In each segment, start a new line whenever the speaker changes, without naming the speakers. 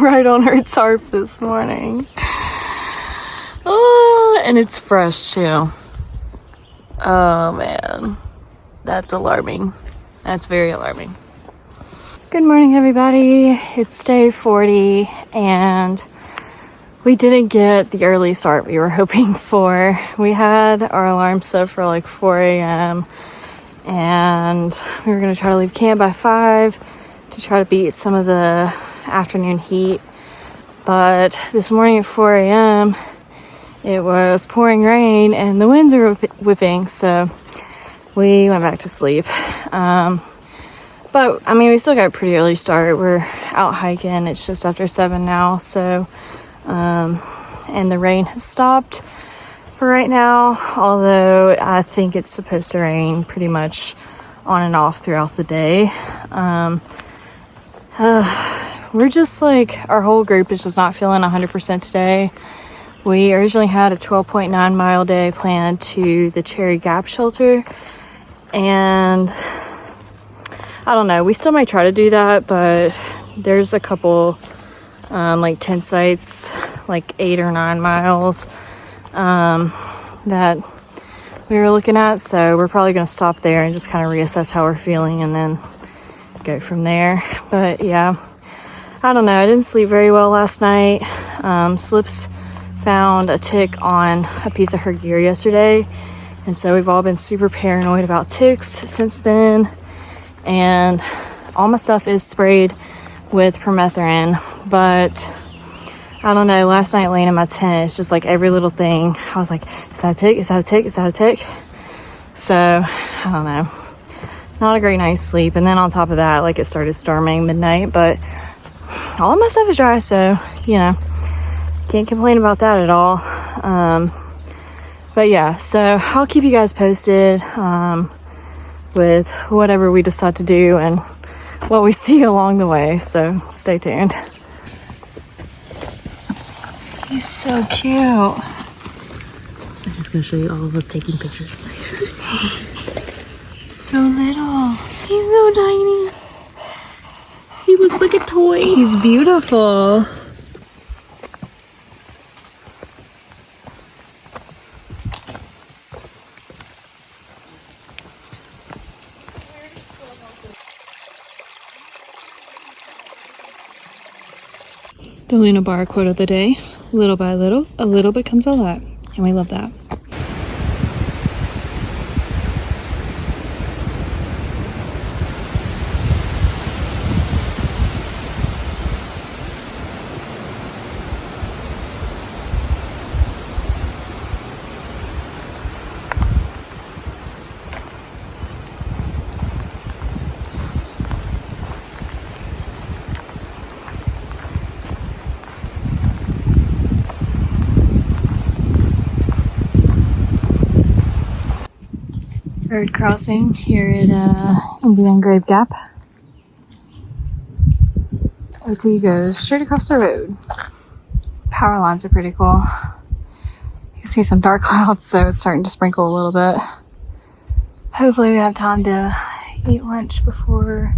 right on her tarp this morning. Oh, and it's fresh too. Oh man, that's alarming. That's very alarming. Good morning, everybody. It's day 40 and we didn't get the early start we were hoping for. We had our alarm set for like 4 a.m. and we were going to try to leave camp by 5 to try to beat some of the afternoon heat. But this morning at 4 a.m. it was pouring rain and the winds were whipping, so we went back to sleep. But I mean, we still got a pretty early start. We're out hiking. It's just after 7 now, so and the rain has stopped for right now, although I think it's supposed to rain pretty much on and off throughout the day. We're just like, our whole group is just not feeling 100% today. We originally had a 12.9 mile day planned to the Cherry Gap shelter, and I don't know, we still might try to do that, but there's a couple like tent sites like 8 or 9 miles that we were looking at, so we're probably going to stop there and just kind of reassess how we're feeling and then go from there. But yeah, I don't know, I didn't sleep very well last night. Slips found a tick on a piece of her gear yesterday, and so we've all been super paranoid about ticks since then, and all my stuff is sprayed with permethrin. But I don't know, last night laying in my tent, it's just like every little thing I was like, is that a tick, is that a tick, is that a tick? So I don't know, not a great night's sleep. And then on top of that, like, it started storming midnight, but all of my stuff is dry, so you know, can't complain about that at all. But yeah, so I'll keep you guys posted with whatever we decide to do and what we see along the way, so stay tuned. He's so cute. I'm just gonna show you all of us taking pictures. He's so little. He's so tiny. He looks like a toy. He's beautiful. The Luna Bar quote of the day: little by little, a little becomes a lot. And we love that. Bird crossing here at Indian Grave Gap. OT goes straight across the road. Power lines are pretty cool. You can see some dark clouds, so it's starting to sprinkle a little bit. Hopefully we have time to eat lunch before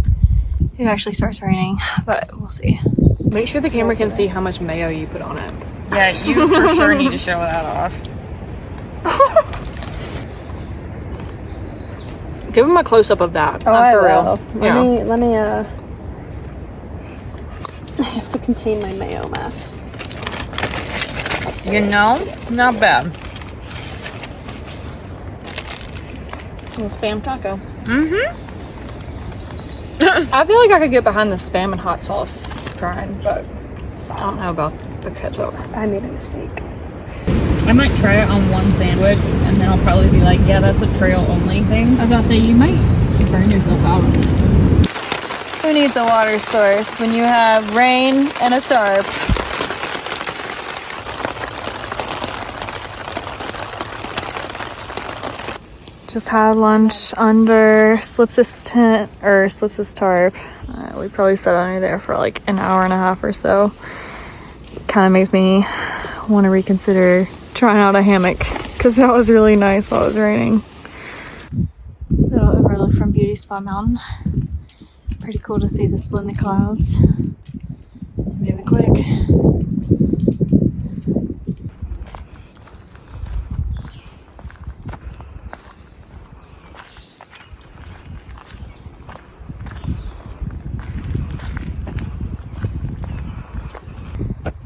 it actually starts raining, but we'll see. Make sure the camera can see how much mayo you put on it.
Yeah, you for sure need to show that off.
Give him a close-up of that.
Oh, I will.
Real.
Let me, I have to contain my mayo mess.
You know, not bad.
A little Spam taco.
Mm-hmm.
I feel like I could get behind the Spam and hot sauce grind, but I don't know about the ketchup.
I made a mistake.
I might try it on one sandwich, and then I'll probably be like, yeah, that's a trail-only thing.
I was about to say, you might burn yourself out on it. Who needs a water source when you have rain and a tarp? Just had lunch under Slips' tent, or Slips' tarp. We probably sat under there for like an hour and a half or so. Kind of makes me want to reconsider trying out a hammock, because that was really nice while it was raining. Little overlook from Beauty Spot Mountain. Pretty cool to see the splendid clouds. Maybe to be quick.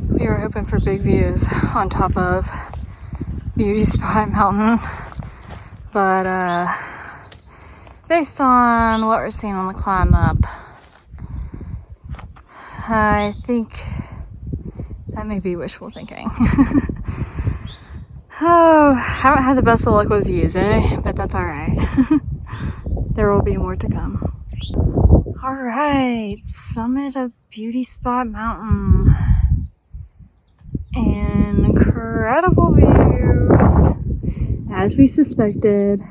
We were hoping for big views on top of Beauty Spot Mountain, but based on what we're seeing on the climb up, I think that may be wishful thinking. Oh, haven't had the best of luck with views, eh? But that's alright. There will be more to come. Alright, summit of Beauty Spot Mountain. Incredible views, as we suspected.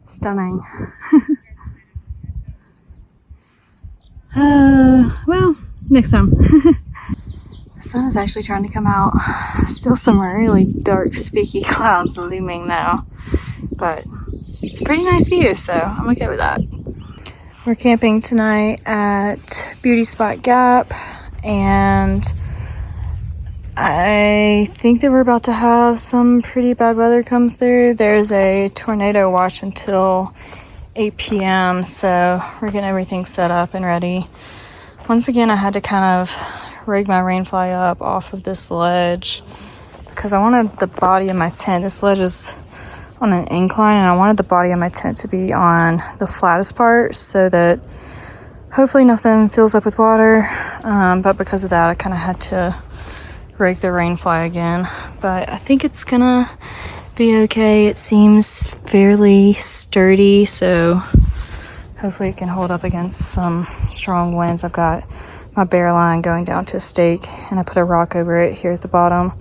Stunning. Well, next time. The sun is actually trying to come out. Still some really dark, spooky clouds looming though, but it's a pretty nice view, so I'm okay with that. We're camping tonight at Beauty Spot Gap, and I think that we're about to have some pretty bad weather come through. There's a tornado watch until 8 p.m. so we're getting everything set up and ready. Once again, I had to kind of rig my rainfly up off of this ledge because I wanted the body of my tent. This ledge is on an incline, and I wanted the body of my tent to be on the flattest part so that hopefully nothing fills up with water. But because of that, I kind of had to rig the rainfly again, but I think it's gonna be okay. It seems fairly sturdy, so hopefully it can hold up against some strong winds. I've got my bear line going down to a stake, and I put a rock over it here at the bottom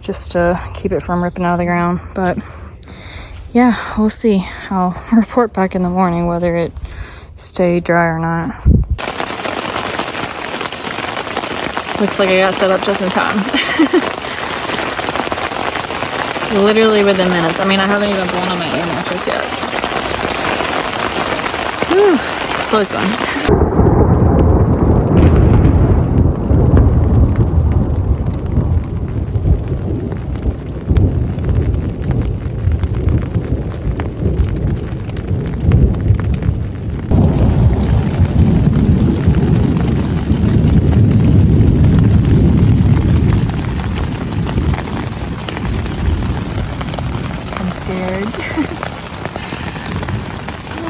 just to keep it from ripping out of the ground. But yeah, we'll see. I'll report back in the morning whether it stayed dry or not. Looks like I got set up just in time. Literally within minutes. I mean, I haven't even blown on my air mattress yet. Whew, it's a close one. Scared. Oh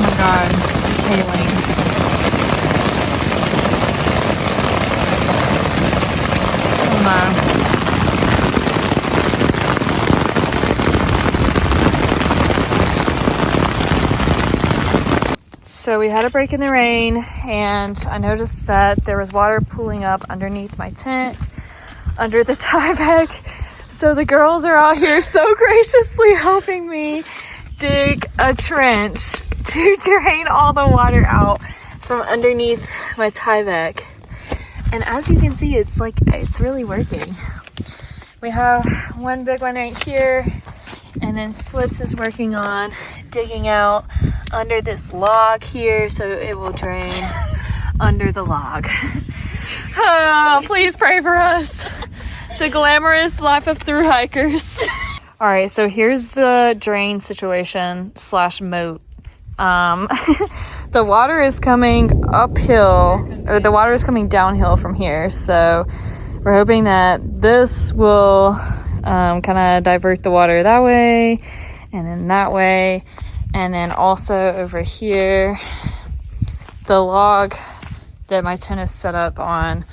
my god, it's hailing. Oh my. So we had a break in the rain, and I noticed that there was water pooling up underneath my tent, under the Tyvek. So the girls are out here so graciously helping me dig a trench to drain all the water out from underneath my Tyvek. And as you can see, it's really working. We have one big one right here, and then Slips is working on digging out under this log here so it will drain under the log. Oh, please pray for us. The glamorous life of thru hikers. All right, so here's the drain situation / moat. The water is coming uphill, or the water is coming downhill from here. So we're hoping that this will kind of divert the water that way, and then that way, and then also over here, the log that my tent is set up on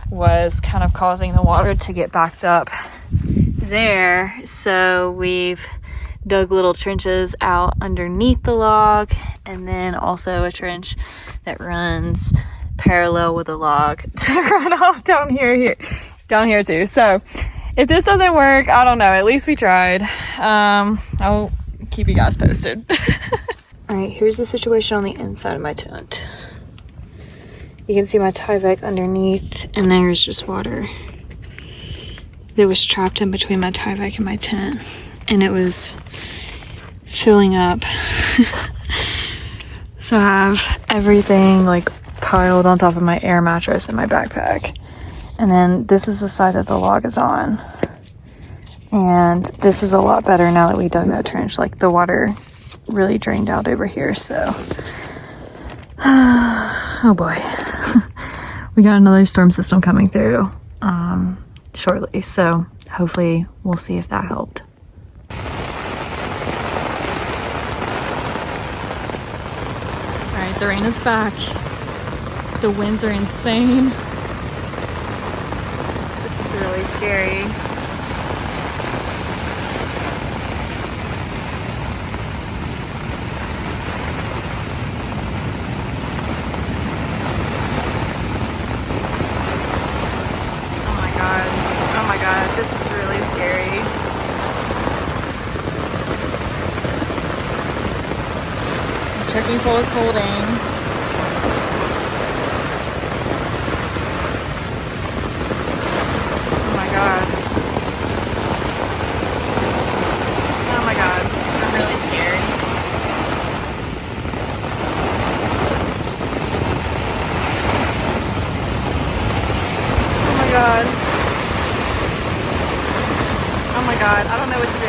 was kind of causing the water to get backed up there. So we've dug little trenches out underneath the log, and then also a trench that runs parallel with the log to run off down here too. So if this doesn't work, I don't know, at least we tried. I'll keep you guys posted. All right, here's the situation on the inside of my tent. You can see my Tyvek underneath, and there's just water that was trapped in between my Tyvek and my tent, and it was filling up. So I have everything like piled on top of my air mattress in my backpack. And then this is the side that the log is on. And this is a lot better now that we dug that trench. Like, the water really drained out over here, so. Oh boy. We got another storm system coming through shortly, so hopefully we'll see if that helped. Alright, the rain is back. The winds are insane. This is really scary. Oh my god, this is really scary. The trekking pole is holding. Oh my god. Oh my god, I'm really scared. Oh my god. Oh my god, I don't know what to do.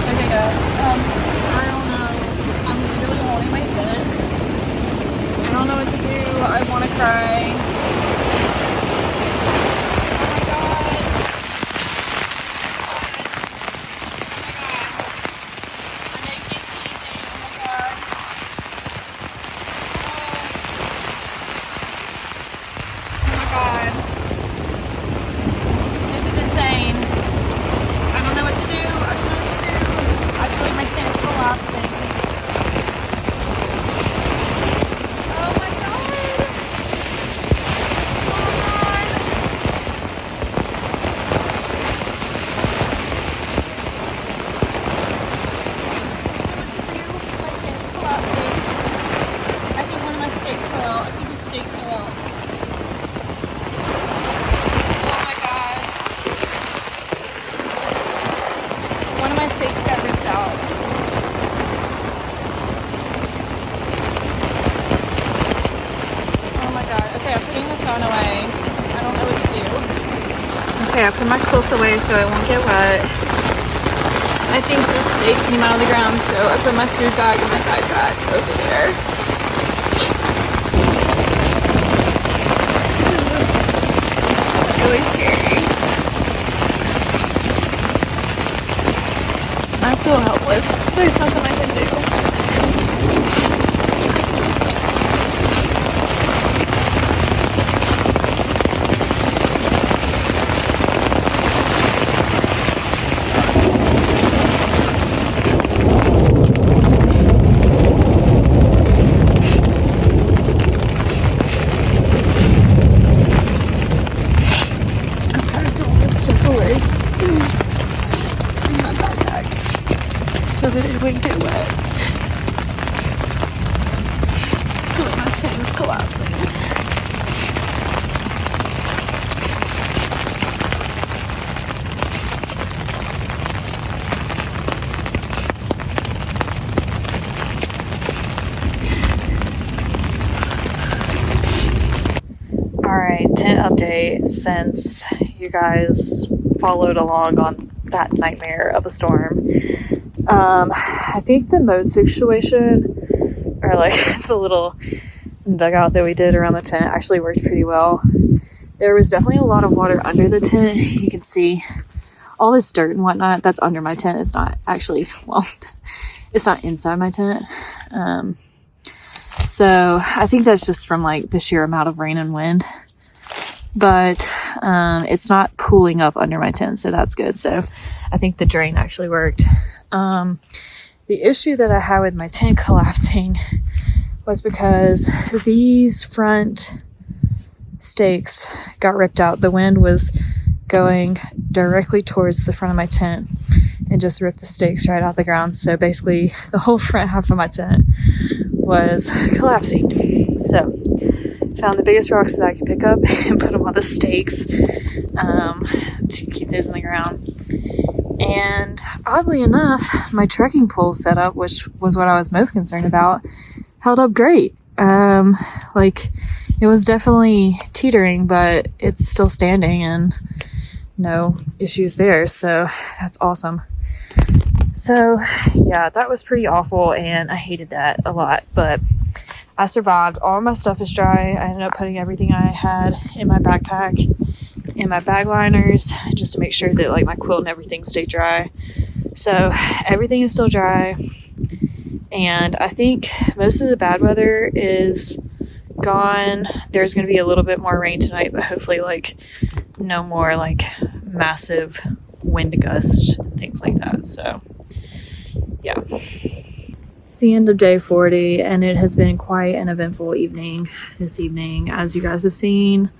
Okay guys, I don't know. I'm literally holding my tent. I don't know what to do. I want to cry. Oh my god. I know you can't see anything. Oh my god. God. This is insane. I don't know what to do. I don't know what to do. I feel like my tent is collapsing. Oh my god. Oh my god. I don't know what to do. My tent's collapsing. I think one of my stakes fell out. I think the stake fell out. Got ripped out. Oh my god. Okay, I'm putting the phone away. I don't know what to do. Okay, I put my quilt away so it won't get wet. I think the stake came out of the ground, so I put my food bag in my backpack over there. This is just really scary. I feel helpless. There's something I can do. Sucks. I've got to all this stuff away in my backpack so that it wouldn't get wet. My tent is collapsing. Alright, tent update since you guys followed along on that nightmare of a storm. I think the mode situation, or like the little dugout that we did around the tent, actually worked pretty well. There was definitely a lot of water under the tent. You can see all this dirt and whatnot that's under my tent. It's not actually, well, it's not inside my tent. So I think that's just from like the sheer amount of rain and wind. But it's not pooling up under my tent, so that's good. So I think the drain actually worked. The issue that I had with my tent collapsing was because these front stakes got ripped out. The wind was going directly towards the front of my tent and just ripped the stakes right out the ground. So basically the whole front half of my tent was collapsing. So found the biggest rocks that I could pick up and put them on the stakes to keep those on the ground. And oddly enough, my trekking pole setup, which was what I was most concerned about, held up great. Like, it was definitely teetering, but it's still standing and no issues there. So that's awesome. So yeah, that was pretty awful and I hated that a lot, but I survived. All my stuff is dry. I ended up putting everything I had in my backpack, in my bag liners, just to make sure that like my quilt and everything stayed dry. So everything is still dry. And I think most of the bad weather is gone. There's going to be a little bit more rain tonight, but hopefully like no more like massive wind gusts, things like that. So yeah. It's the end of day 40 and it has been quite an eventful evening this evening. As you guys have seen,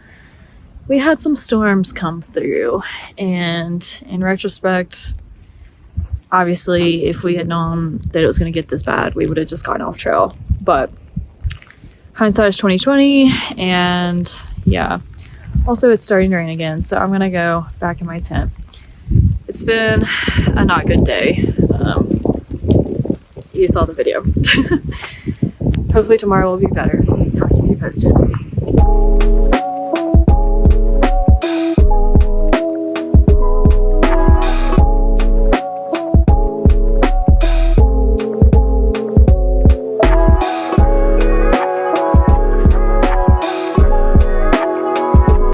we had some storms come through, and in retrospect, obviously if we had known that it was going to get this bad, we would have just gotten off trail. But hindsight is 2020, and yeah. Also, it's starting to rain again, so I'm gonna go back in my tent. It's been a not good day. You saw the video. Hopefully tomorrow will be better. I'll keep you posted.